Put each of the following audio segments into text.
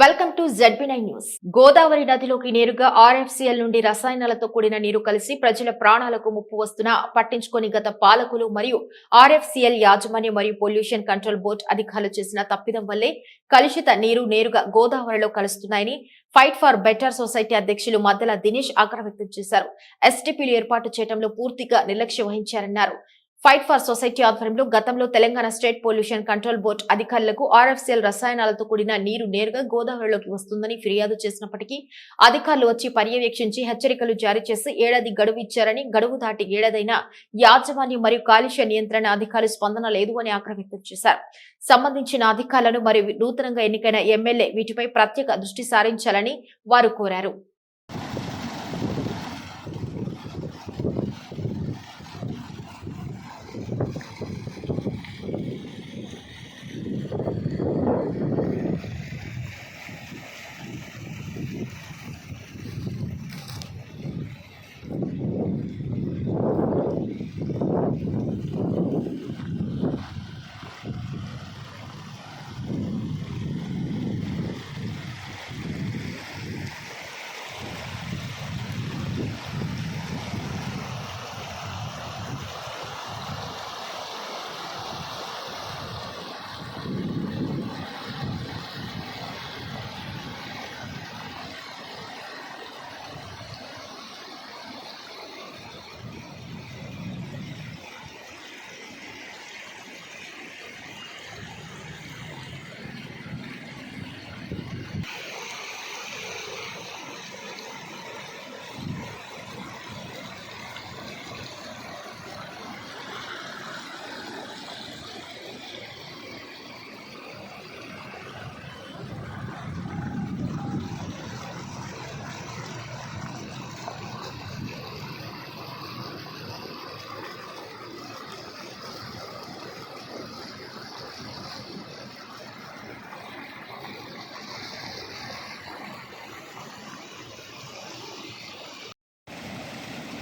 Welcome to ZB9 news. Godavari నదిలోకి నేరుగా RFCL నుండి రసాయనాలతో కూడిన నీరు కలిసి ప్రజల ప్రాణాలకు ముప్పు వస్తున్నా పట్టించుకొని గత పాలకులు మరియు RFCL యాజమాన్యం మరియు పొల్యూషన్ కంట్రోల్ బోర్డు అధికారులు చేసిన తప్పిదం వల్లే కలుషిత నీరు నేరుగా గోదావరిలో కలుస్తున్నాయని ఫైట్ ఫర్ బెటర్ సొసైటీ అధ్యక్షులు మద్దల దినేష్ ఆగ్రహం వ్యక్తం చేశారు. STPలు ఏర్పాటు చేయడంలో పూర్తిగా నిర్లక్ష్యం వహించారన్నారు. ఫైట్ ఫర్ సొసైటీ ఆధ్వర్యంలో గతంలో Telangana state pollution control board అధికారులకు RFCL రసాయనాలతో కూడిన నీరు నేరుగా గోదావరిలోకి వస్తుందని ఫిర్యాదు చేసినప్పటికీ అధికారులు వచ్చి పర్యవేక్షించి హెచ్చరికలు జారీ చేసి ఏడాది గడువు ఇచ్చారని, గడువు దాటి ఏడాదైనా యాజమాన్యం మరియు కాలుష్య నియంత్రణ అధికారులు స్పందన లేదు అని ఆగ్రహం వ్యక్తం చేశారు. సంబంధించిన అధికారులను మరియు నూతనంగా ఎన్నికైన ఎమ్మెల్యే వీటిపై ప్రత్యేక దృష్టి సారించాలని వారు కోరారు.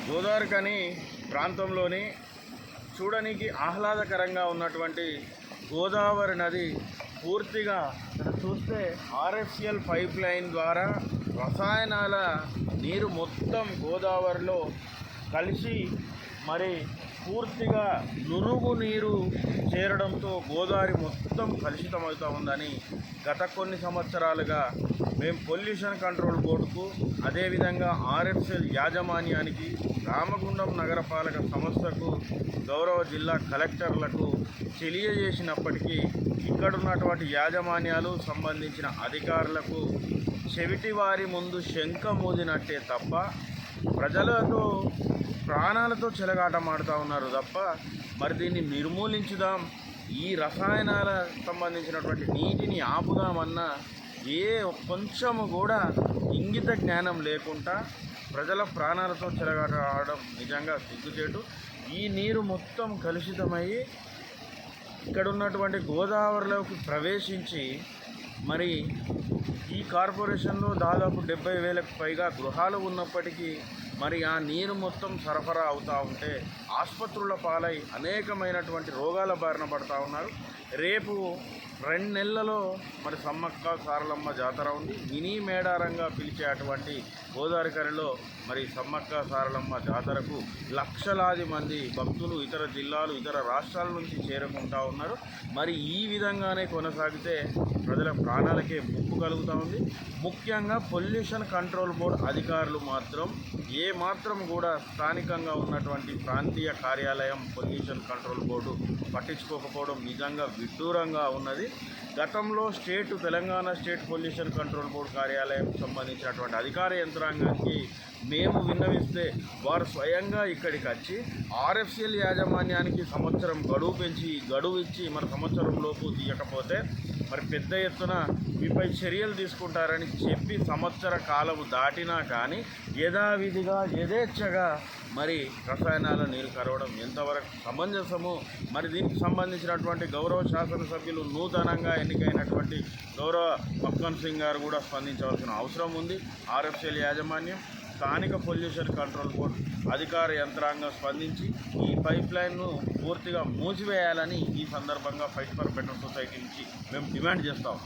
గోదావరికని ప్రాంతంలోని చూడడానికి ఆహ్లాదకరంగా ఉన్నటువంటి గోదావరి నది పూర్తిగా చూస్తే RFCL పైప్ లైన్ ద్వారా రసాయనాల నీరు మొత్తం గోదావరిలో కలిసి మరి పూర్తిగా నురుగు నీరు చేరడంతో గోదావరి మొత్తం కలుషితమవుతూ ఉందని గత కొన్ని సంవత్సరాలుగా మేము పొల్యూషన్ కంట్రోల్ బోర్డుకు, అదేవిధంగా RFCL యాజమాన్యానికి, రామగుండం నగరపాలక సంస్థకు, గౌరవ జిల్లా కలెక్టర్లకు తెలియజేసినప్పటికీ ఇక్కడున్నటువంటి యాజమాన్యాలు సంబంధించిన అధికారులకు చెవిటివారి ముందు శంఖమూదినట్టే తప్ప ప్రజలతో ప్రాణాలతో చెలగాటమాడుతూ ఉన్నారు తప్ప మరి దీన్ని నిర్మూలించుదాం, ఈ రసాయనాల సంబంధించినటువంటి నీటిని ఆపుదామన్నా ఏ కొంచెము కూడా ఇంగిత జ్ఞానం లేకుండా ప్రజల ప్రాణాలతో చెలగాట ఆడడం నిజంగా సిగ్గుచేటు. ఈ నీరు మొత్తం కలుషితమయ్యి ఇక్కడ ఉన్నటువంటి గోదావరిలోకి ప్రవేశించి మరి ఈ కార్పొరేషన్లో దాదాపు 70,000కు పైగా గృహాలు ఉన్నప్పటికీ మరి ఆ నీరు మొత్తం సరఫరా అవుతూ ఉంటే ఆసుపత్రుల పాలై అనేకమైనటువంటి రోగాల బారిన పడుతూ ఉన్నారు. రేపు 2 నెలలలో మరి సమ్మక్క సారలమ్మ జాతర ఉంది. మినీ మేడారంగా పిలిచే అటువంటి గోదావరికనిలో మరి సమ్మక్క సారలమ్మ జాతరకు లక్షలాది మంది భక్తులు ఇతర జిల్లాలు, ఇతర రాష్ట్రాల నుంచి చేరుకుంటూ ఉన్నారు. మరి ఈ విధంగానే కొనసాగితే ప్రజల ప్రాణాలకే ముప్పు కలుగుతూ ఉంది. ముఖ్యంగా పొల్యూషన్ కంట్రోల్ బోర్డు అధికారులు మాత్రం మాత్రం కూడా స్థానికంగా ఉన్నటువంటి ప్రాంతీయ కార్యాలయం పొల్యూషన్ కంట్రోల్ బోర్డు పట్టించుకోకపోవడం నిజంగా విడ్డూరంగా ఉన్నది. గతంలో Telangana state pollution control board కార్యాలయం సంబంధించినటువంటి అధికార యంత్రాంగానికి మేము విన్నవిస్తే వారు స్వయంగా ఇక్కడికి వచ్చి RFCL యాజమాన్యానికి సంవత్సరం గడువు ఇచ్చి మన సంవత్సరం లోపు తీయకపోతే మరి పెద్ద ఎత్తున మీపై చర్యలు తీసుకుంటారని చెప్పి సంవత్సర కాలం దాటినా కానీ యథావిధిగా యథేచ్ఛగా మరి రసాయనాల నీరు కరవడం ఎంతవరకు సమంజసము? మరి దీనికి సంబంధించినటువంటి గౌరవ శాసనసభ్యులు నూతనంగా ఎన్నికైనటువంటి గౌరవ మక్కన్ సింగ్ గారు కూడా స్పందించవలసిన అవసరం ఉంది. RFCL యాజమాన్యం, స్థానిక పొల్యూషన్ కంట్రోల్ బోర్డు అధికార యంత్రాంగం స్పందించి ఈ పైప్ లైన్ను పూర్తిగా మూసివేయాలని ఈ సందర్భంగా ఫైట్ ఫర్ బెటర్ సొసైటీ నుంచి మేము డిమాండ్ చేస్తాం.